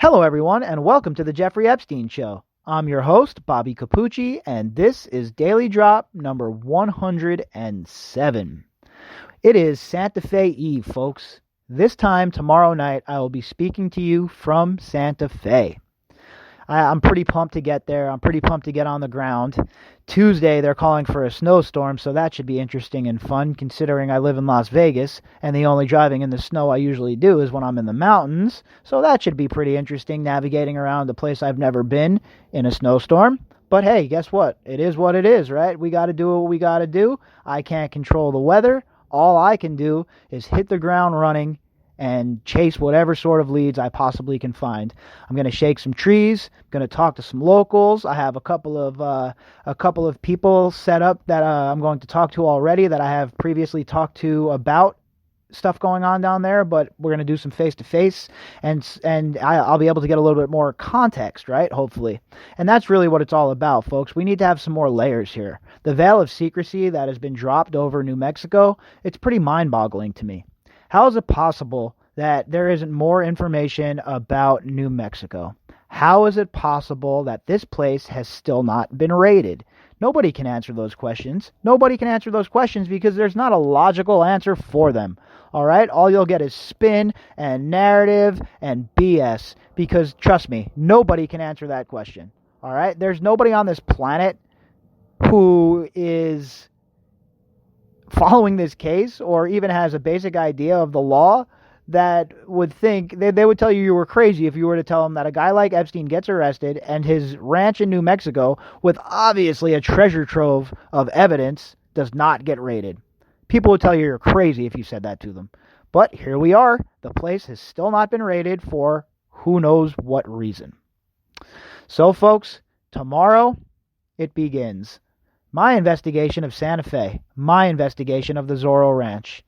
Hello, everyone, and welcome to the Jeffrey Epstein Show. I'm your host, Bobbycapucci, and this is Daily Drop number 107. It is Santa Fe Eve, folks. This time, tomorrow night, I will be speaking to you from Santa Fe. I'm pretty pumped to get there. I'm pretty pumped to get on the ground. Tuesday, they're calling for a snowstorm, so that should be interesting and fun, considering I live in Las Vegas, and the only driving in the snow I usually do is when I'm in the mountains, so that should be pretty interesting, navigating around a place I've never been in a snowstorm. But hey, guess what? It is what it is, right? We got to do what we got to do. I can't control the weather. All I can do is hit the ground running and chase whatever sort of leads I possibly can find. I'm going to shake some trees. I'm going to talk to some locals. I have a couple of people set up that I'm going to talk to already that I have previously talked to about stuff going on down there, but we're going to do some face-to-face, and I'll be able to get a little bit more context, right? Hopefully. And that's really what it's all about, folks. We need to have some more layers here. The veil of secrecy that has been dropped over New Mexico, it's pretty mind-boggling to me. How is it possible that there isn't more information about New Mexico? How is it possible that this place has still not been raided? Nobody can answer those questions. Nobody can answer those questions because there's not a logical answer for them. All right? All you'll get is spin and narrative and BS because, trust me, nobody can answer that question. All right? There's nobody on this planet who is following this case or even has a basic idea of the law that would think they would tell you were crazy if you were to tell them that a guy like Epstein gets arrested and his ranch in New Mexico with obviously a treasure trove of evidence does not get raided. People would tell you you're crazy if you said that to them. But here we are. The place has still not been raided for who knows what reason. So folks, tomorrow it begins. My investigation of Santa Fe, my investigation of the Zorro Ranch.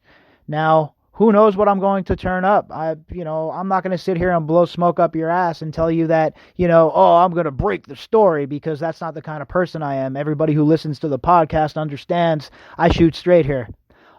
Now, who knows what I'm going to turn up? I'm not going to sit here and blow smoke up your ass and tell you that, I'm going to break the story because that's not the kind of person I am. Everybody who listens to the podcast understands I shoot straight here.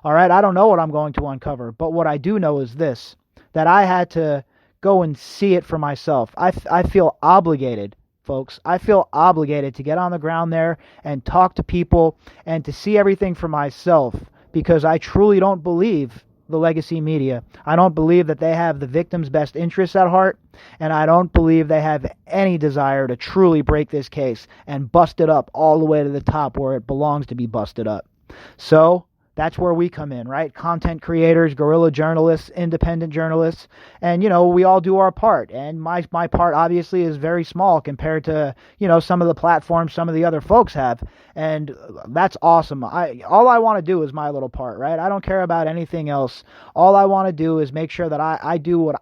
All right, I don't know what I'm going to uncover, but what I do know is this, that I had to go and see it for myself. I feel obligated. Folks, I feel obligated to get on the ground there and talk to people and to see everything for myself because I truly don't believe the legacy media. I don't believe that they have the victim's best interests at heart, and I don't believe they have any desire to truly break this case and bust it up all the way to the top where it belongs to be busted up. So that's where we come in, right? Content creators, guerrilla journalists, independent journalists, and, we all do our part. And my part obviously is very small compared to, some of the platforms some of the other folks have. And that's awesome. All I want to do is my little part, right? I don't care about anything else. All I want to do is make sure that I do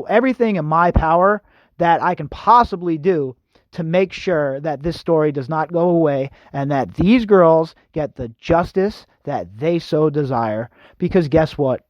everything in my power that I can possibly do to make sure that this story does not go away and that these girls get the justice that they so desire. Because guess what?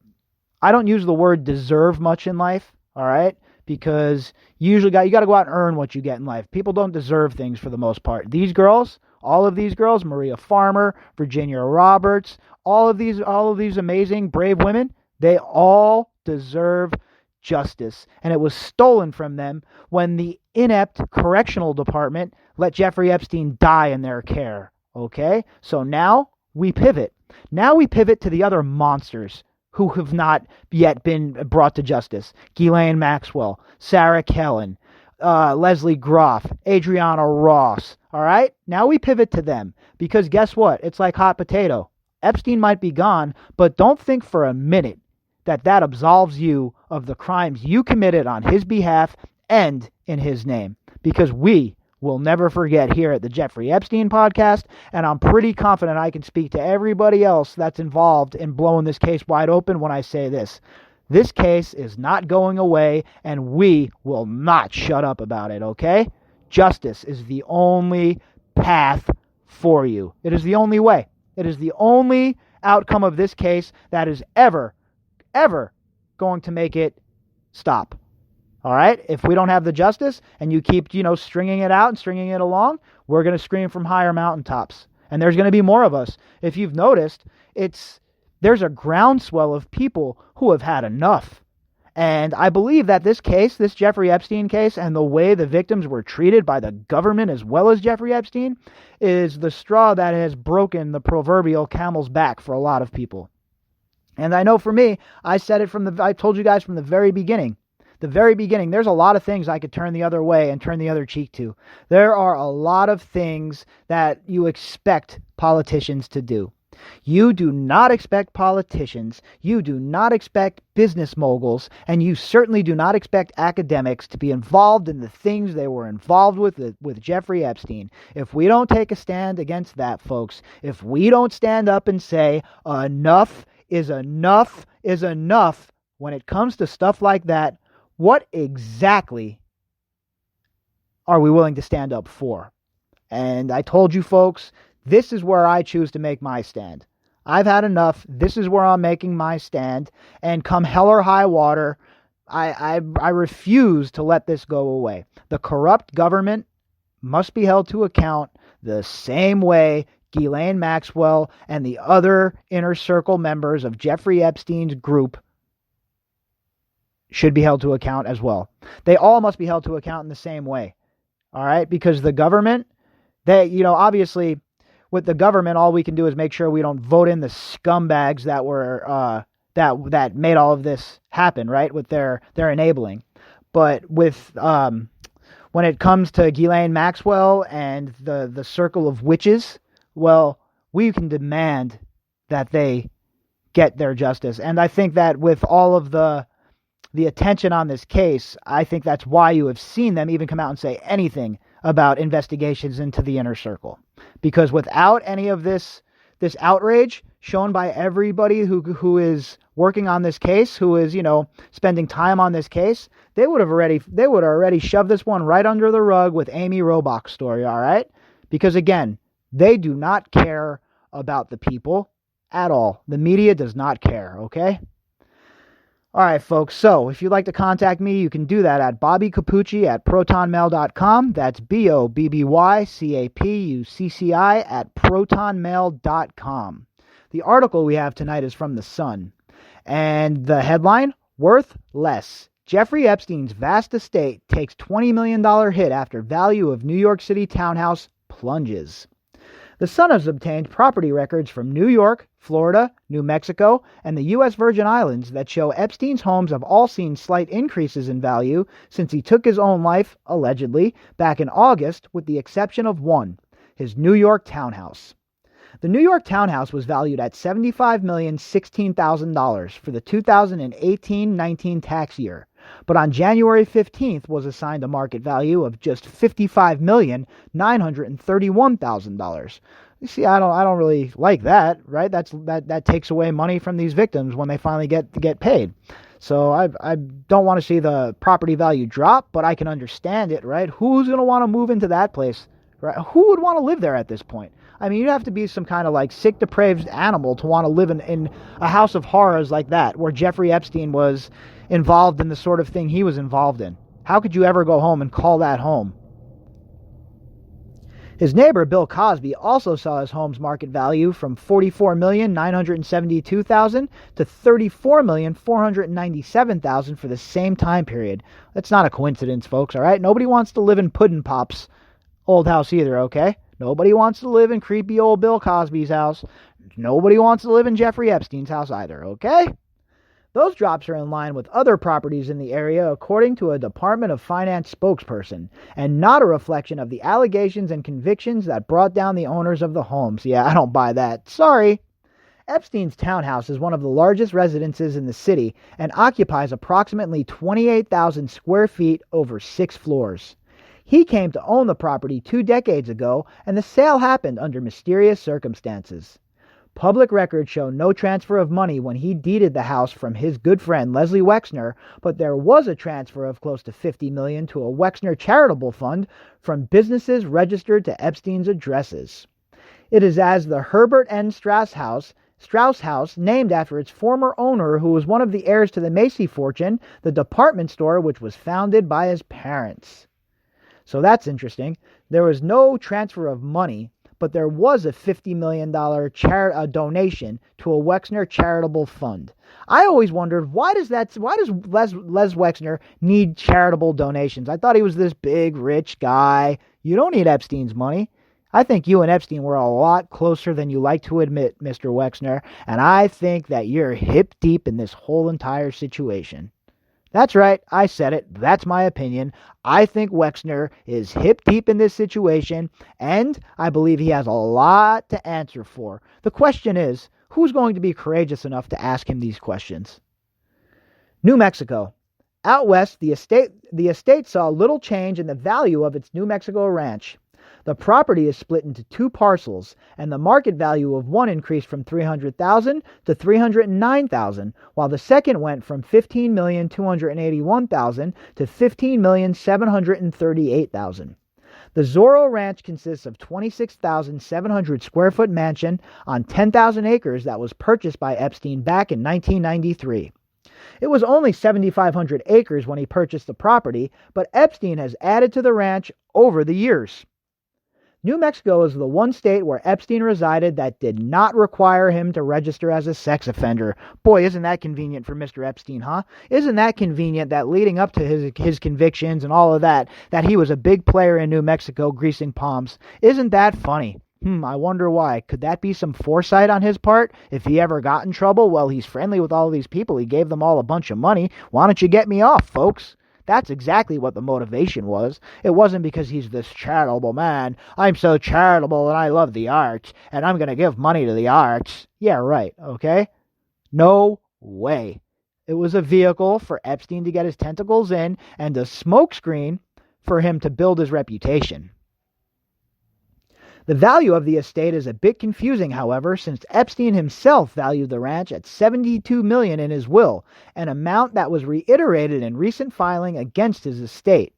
I don't use the word deserve much in life, all right? Because you got to go out and earn what you get in life. People don't deserve things for the most part. These girls, all of these girls, Maria Farmer, Virginia Roberts, all of these amazing, brave women, they all deserve justice. And it was stolen from them when the inept correctional department let Jeffrey Epstein die in their care. Okay? So now we pivot. Now we pivot to the other monsters who have not yet been brought to justice. Ghislaine Maxwell, Sarah Kellen, Leslie Groff, Adriana Ross. All right? Now we pivot to them because guess what? It's like hot potato. Epstein might be gone, but don't think for a minute that absolves you of the crimes you committed on his behalf and in his name. Because we will never forget here at the Jeffrey Epstein podcast, and I'm pretty confident I can speak to everybody else that's involved in blowing this case wide open when I say this. This case is not going away, and we will not shut up about it, okay? Justice is the only path for you. It is the only way. It is the only outcome of this case that is ever going to make it stop. All right? If we don't have the justice and you keep, stringing it out and stringing it along, we're going to scream from higher mountaintops. And there's going to be more of us. If you've noticed, there's a groundswell of people who have had enough. And I believe that this case, this Jeffrey Epstein case, and the way the victims were treated by the government as well as Jeffrey Epstein is the straw that has broken the proverbial camel's back for a lot of people. And I know for me, I told you guys from the very beginning, there's a lot of things I could turn the other way and turn the other cheek to. There are a lot of things that you expect politicians to do. You do not expect politicians, you do not expect business moguls, and you certainly do not expect academics to be involved in the things they were involved with Jeffrey Epstein. If we don't take a stand against that, folks, if we don't stand up and say enough is enough is enough when it comes to stuff like that, what exactly are we willing to stand up for? And I told you folks, this is where I choose to make my stand. I've had enough. This is where I'm making my stand. And come hell or high water, I refuse to let this go away. The corrupt government must be held to account the same way Ghislaine Maxwell and the other inner circle members of Jeffrey Epstein's group should be held to account as well. They all must be held to account in the same way. All right? Because the government, obviously with the government, all we can do is make sure we don't vote in the scumbags that were that made all of this happen, right? With their enabling. But with when it comes to Ghislaine Maxwell and the circle of witches, well, we can demand that they get their justice. And I think that with all of the attention on this case, I think that's why you have seen them even come out and say anything about investigations into the inner circle. Because without any of this outrage shown by everybody who is working on this case, who is, spending time on this case, they would have already shoved this one right under the rug with Amy Robach's story, all right? Because again, they do not care about the people at all. The media does not care, okay? All right, folks. So if you'd like to contact me, you can do that at bobbycapucci@protonmail.com. That's BOBBYCAPUCCI@protonmail.com. The article we have tonight is from The Sun. And the headline, Worth Less. Jeffrey Epstein's vast estate takes $20 million hit after value of New York City townhouse plunges. The Sun has obtained property records from New York, Florida, New Mexico, and the U.S. Virgin Islands that show Epstein's homes have all seen slight increases in value since he took his own life, allegedly, back in August, with the exception of one, his New York townhouse. The New York townhouse was valued at $75,016,000 for the 2018-19 tax year, but on January 15th was assigned a market value of just $55,931,000. You see, I don't really like that, right? That takes away money from these victims when they finally get paid. So I don't want to see the property value drop, but I can understand it, right? Who's going to want to move into that place, right? Who would want to live there at this point? I mean, you'd have to be some kind of like sick, depraved animal to want to live in a house of horrors like that, where Jeffrey Epstein was involved in the sort of thing he was involved in. How could you ever go home and call that home? His neighbor, Bill Cosby, also saw his home's market value from $44,972,000 to $34,497,000 for the same time period. That's not a coincidence, folks, all right? Nobody wants to live in Puddin' Pop's old house either, okay? Nobody wants to live in creepy old Bill Cosby's house. Nobody wants to live in Jeffrey Epstein's house either, okay? Those drops are in line with other properties in the area, according to a Department of Finance spokesperson, and not a reflection of the allegations and convictions that brought down the owners of the homes. Yeah, I don't buy that. Sorry. Epstein's townhouse is one of the largest residences in the city and occupies approximately 28,000 square feet over 6 floors. He came to own the property 2 decades ago, and the sale happened under mysterious circumstances. Public records show no transfer of money when he deeded the house from his good friend Leslie Wexner, but there was a transfer of close to $50 million to a Wexner charitable fund from businesses registered to Epstein's addresses. It is as the Herbert N. Strauss House, named after its former owner, who was one of the heirs to the Macy fortune, the department store which was founded by his parents. So that's interesting. There was no transfer of money, but there was a $50 million donation to a Wexner charitable fund. I always wondered, why does Les Wexner need charitable donations? I thought he was this big, rich guy. You don't need Epstein's money. I think you and Epstein were a lot closer than you like to admit, Mr. Wexner, and I think that you're hip deep in this whole entire situation. That's right, I said it. That's my opinion. I think Wexner is hip deep in this situation, and I believe he has a lot to answer for. The question is, who's going to be courageous enough to ask him these questions? New Mexico. Out west, the estate saw little change in the value of its New Mexico ranch. The property is split into two parcels, and the market value of one increased from $300,000 to $309,000, while the second went from $15,281,000 to $15,738,000. The Zorro Ranch consists of 26,700 square foot mansion on 10,000 acres that was purchased by Epstein back in 1993. It was only 7,500 acres when he purchased the property, but Epstein has added to the ranch over the years. New Mexico is the one state where Epstein resided that did not require him to register as a sex offender. Boy, isn't that convenient for Mr. Epstein, huh? Isn't that convenient that leading up to his convictions and all of that he was a big player in New Mexico greasing palms? Isn't that funny? I wonder why. Could that be some foresight on his part? If he ever got in trouble, well, he's friendly with all these people. He gave them all a bunch of money. Why don't you get me off, folks? That's exactly what the motivation was. It wasn't because he's this charitable man. I'm so charitable and I love the arts, and I'm going to give money to the arts. Yeah, right, okay? No way. It was a vehicle for Epstein to get his tentacles in and a smokescreen for him to build his reputation. The value of the estate is a bit confusing, however, since Epstein himself valued the ranch at $72 million in his will, an amount that was reiterated in recent filing against his estate.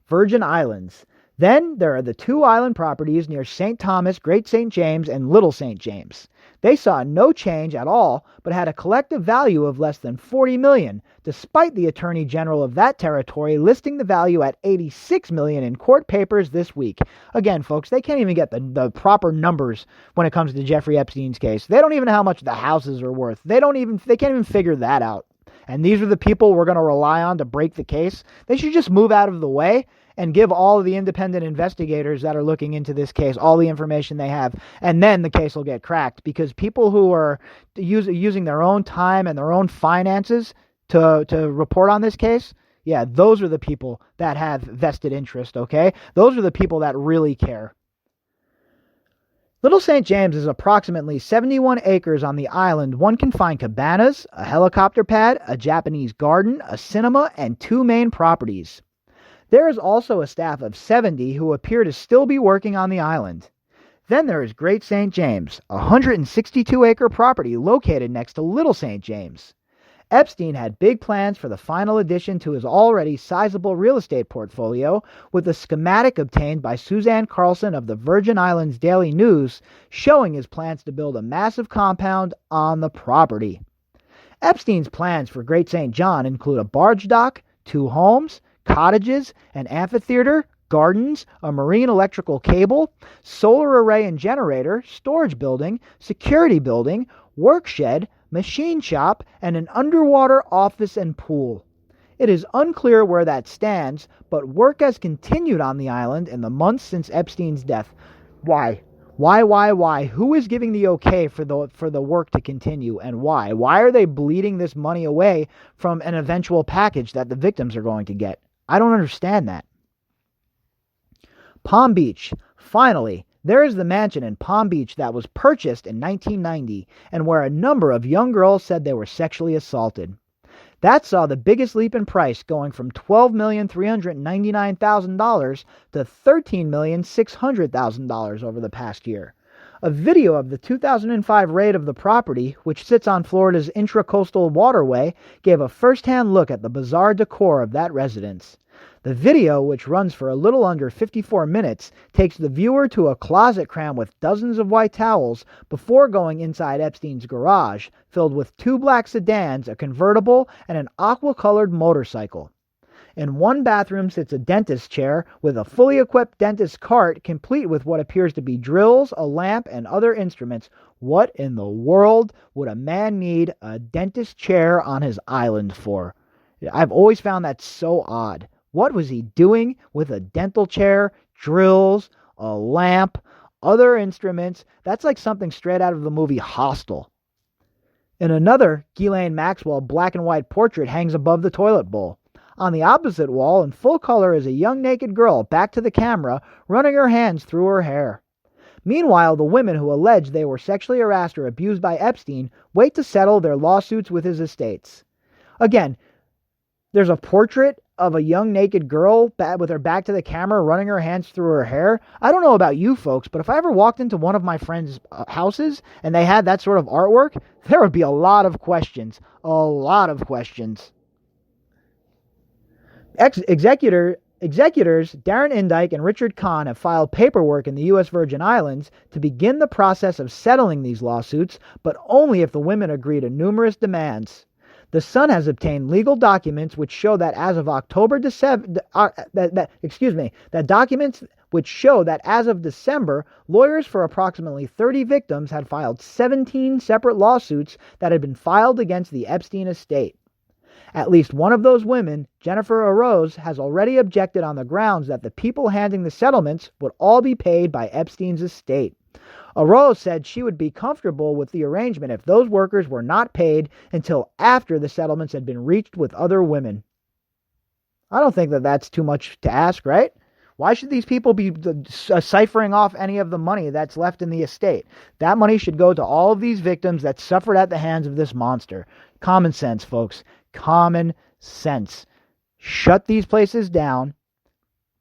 Virgin Islands. Then there are the two island properties near St. Thomas, Great St. James, and Little St. James. They saw no change at all, but had a collective value of less than $40 million, despite the Attorney General of that territory listing the value at $86 million in court papers this week. Again, folks, they can't even get the proper numbers when it comes to Jeffrey Epstein's case. They don't even know how much the houses are worth. They can't even figure that out. And these are the people we're going to rely on to break the case. They should just move out of the way and give all of the independent investigators that are looking into this case all the information they have, and then the case will get cracked, because people who are using their own time and their own finances to report on this case, yeah, those are the people that have vested interest, okay? Those are the people that really care. Little St. James is approximately 71 acres on the island. One can find cabanas, a helicopter pad, a Japanese garden, a cinema, and two main properties. There is also a staff of 70 who appear to still be working on the island. Then there is Great St. James, a 162-acre property located next to Little St. James. Epstein had big plans for the final addition to his already sizable real estate portfolio, with a schematic obtained by Suzanne Carlson of the Virgin Islands Daily News showing his plans to build a massive compound on the property. Epstein's plans for Great St. John include a barge dock, 2 homes, cottages, an amphitheater, gardens, a marine electrical cable, solar array and generator, storage building, security building, work shed, machine shop, and an underwater office and pool. It is unclear where that stands, but work has continued on the island in the months since Epstein's death. Why? Why? Who is giving the okay for the work to continue, and why? Why are they bleeding this money away from an eventual package that the victims are going to get? I don't understand that. Palm Beach. Finally, there is the mansion in Palm Beach that was purchased in 1990 and where a number of young girls said they were sexually assaulted. That saw the biggest leap in price, going from $12,399,000 to $13,600,000 over the past year. A video of the 2005 raid of the property, which sits on Florida's intracoastal waterway, gave a first-hand look at the bizarre decor of that residence. The video, which runs for a little under 54 minutes, takes the viewer to a closet crammed with dozens of white towels before going inside Epstein's garage, filled with 2 black sedans, a convertible, and an aqua-colored motorcycle. In one bathroom sits a dentist chair with a fully equipped dentist cart complete with what appears to be drills, a lamp, and other instruments. What in the world would a man need a dentist chair on his island for? I've always found that so odd. What was he doing with a dental chair, drills, a lamp, other instruments? That's like something straight out of the movie Hostel. In another, Ghislaine Maxwell black and white portrait hangs above the toilet bowl. On the opposite wall, in full color, is a young naked girl, back to the camera, running her hands through her hair. Meanwhile, the women who allege they were sexually harassed or abused by Epstein wait to settle their lawsuits with his estates. Again, there's a portrait of a young naked girl with her back to the camera running her hands through her hair. I don't know about you folks, but if I ever walked into one of my friends' houses and they had that sort of artwork, there would be a lot of questions. A lot of questions. Executors Darren Indyke and Richard Kahn have filed paperwork in the U.S. Virgin Islands to begin the process of settling these lawsuits, but only if the women agree to numerous demands. The Sun has obtained legal documents which show that as of December, lawyers for approximately 30 victims had filed 17 separate lawsuits that had been filed against the Epstein estate. At least one of those women, Jennifer Arose, has already objected on the grounds that the people handling the settlements would all be paid by Epstein's estate. Arose said she would be comfortable with the arrangement if those workers were not paid until after the settlements had been reached with other women. I don't think that that's too much to ask, right? Why should these people be ciphering off any of the money that's left in the estate? That money should go to all of these victims that suffered at the hands of this monster. Common sense, folks. Common sense. Shut these places down.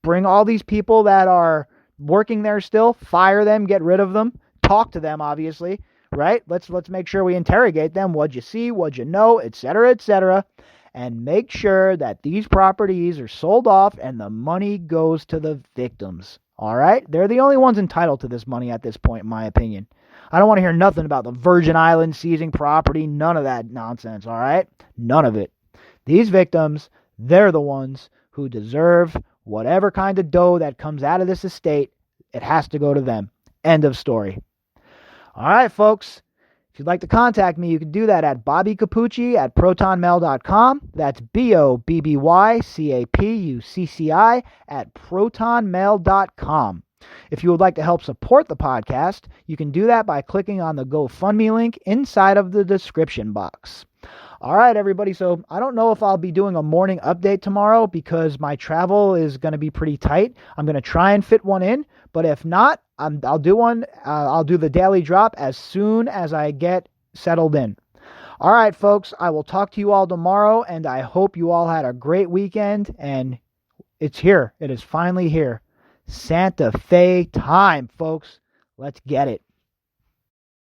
Bring all these people that are working there still, fire them, get rid of them, talk to them, obviously, right? Let's make sure we interrogate them. What'd you see? What'd you know? Etc., and make sure that these properties are sold off and the money goes to the victims. All right? They're the only ones entitled to this money at this point, in my opinion. I don't want to hear nothing about the Virgin Islands seizing property. None of that nonsense, all right? None of it. These victims, they're the ones who deserve whatever kind of dough that comes out of this estate. It has to go to them. End of story. All right, folks. If you'd like to contact me, you can do that at bobbycapucci@protonmail.com. That's BOBBYCAPUCCI @protonmail.com. If you would like to help support the podcast, you can do that by clicking on the GoFundMe link inside of the description box. All right, everybody. So I don't know if I'll be doing a morning update tomorrow because my travel is going to be pretty tight. I'm going to try and fit one in, but if not, I'll do one. I'll do the daily drop as soon as I get settled in. All right, folks. I will talk to you all tomorrow, and I hope you all had a great weekend. And it's here. It is finally here. Santa Fe time, folks. Let's get it.